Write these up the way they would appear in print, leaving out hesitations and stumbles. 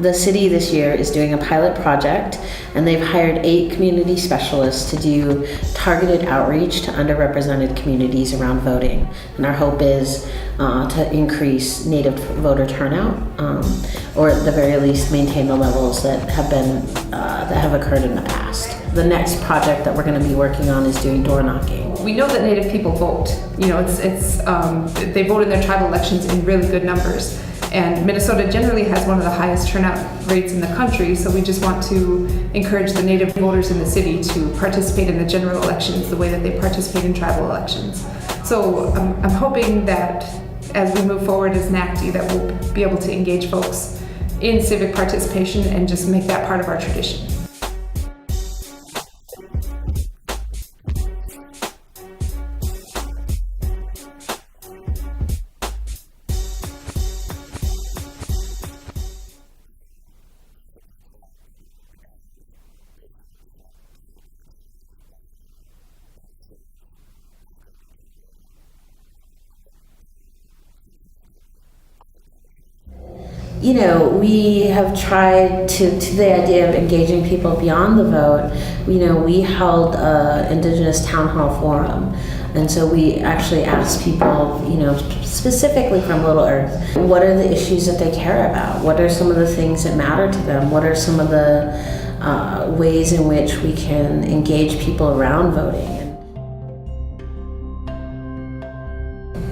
The city this year is doing a pilot project, and they've hired 8 community specialists to do targeted outreach to underrepresented communities around voting. And our hope is to increase Native voter turnout, or at the very least maintain the levels that have occurred in the past. The next project that we're going to be working on is doing door knocking. We know that Native people vote. You know, they vote in their tribal elections in really good numbers. And Minnesota generally has one of the highest turnout rates in the country, so we just want to encourage the Native voters in the city to participate in the general elections the way that they participate in tribal elections. So I'm hoping that as we move forward as NACD, that we'll be able to engage folks in civic participation and just make that part of our tradition. You know, we have tried to the idea of engaging people beyond the vote. You know, we held an Indigenous town hall forum, and so we actually asked people, you know, specifically from Little Earth, what are the issues that they care about? What are some of the things that matter to them? What are some of the ways in which we can engage people around voting?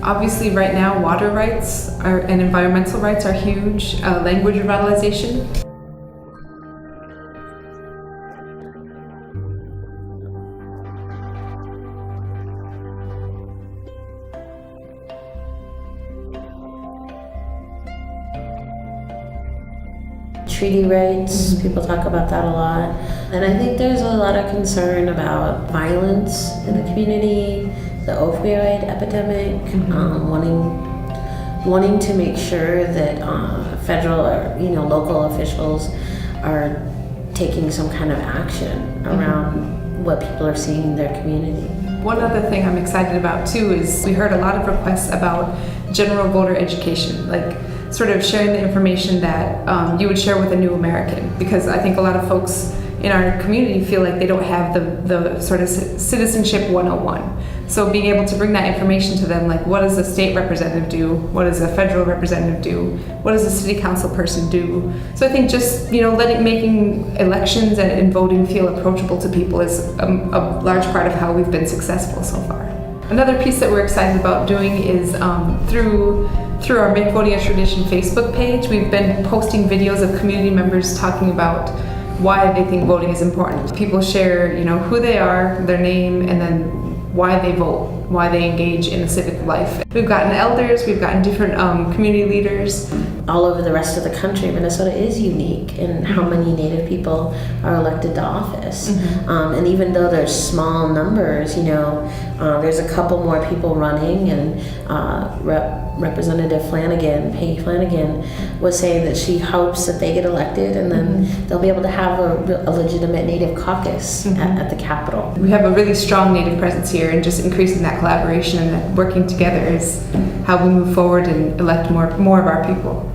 Obviously, right now, water rights and environmental rights are huge. Language revitalization. Treaty rights, people talk about that a lot. And I think there's a lot of concern about violence in the community, the opioid epidemic, wanting to make sure that federal or local officials are taking some kind of action around what people are seeing in their community. One other thing I'm excited about too is we heard a lot of requests about general voter education, like sort of sharing the information that you would share with a new American, because I think a lot of folks in our community feel like they don't have the sort of citizenship 101. So being able to bring that information to them, like what does a state representative do? What does a federal representative do? What does a city council person do? So I think just, making elections and voting feel approachable to people is a large part of how we've been successful so far. Another piece that we're excited about doing is through our Make Voting a Tradition Facebook page, we've been posting videos of community members talking about why they think voting is important. People share, who they are, their name, and then why they vote, why they engage in the civic life. We've gotten elders, we've gotten different community leaders. All over the rest of the country, Minnesota is unique in how many Native people are elected to office. And even though there's small numbers, there's a couple more people running, and Representative Peggy Flanagan, was saying that she hopes that they get elected and then they'll be able to have a legitimate Native caucus at the Capitol. We have a really strong Native presence here, and just increasing that collaboration and that working together is how we move forward and elect more of our people.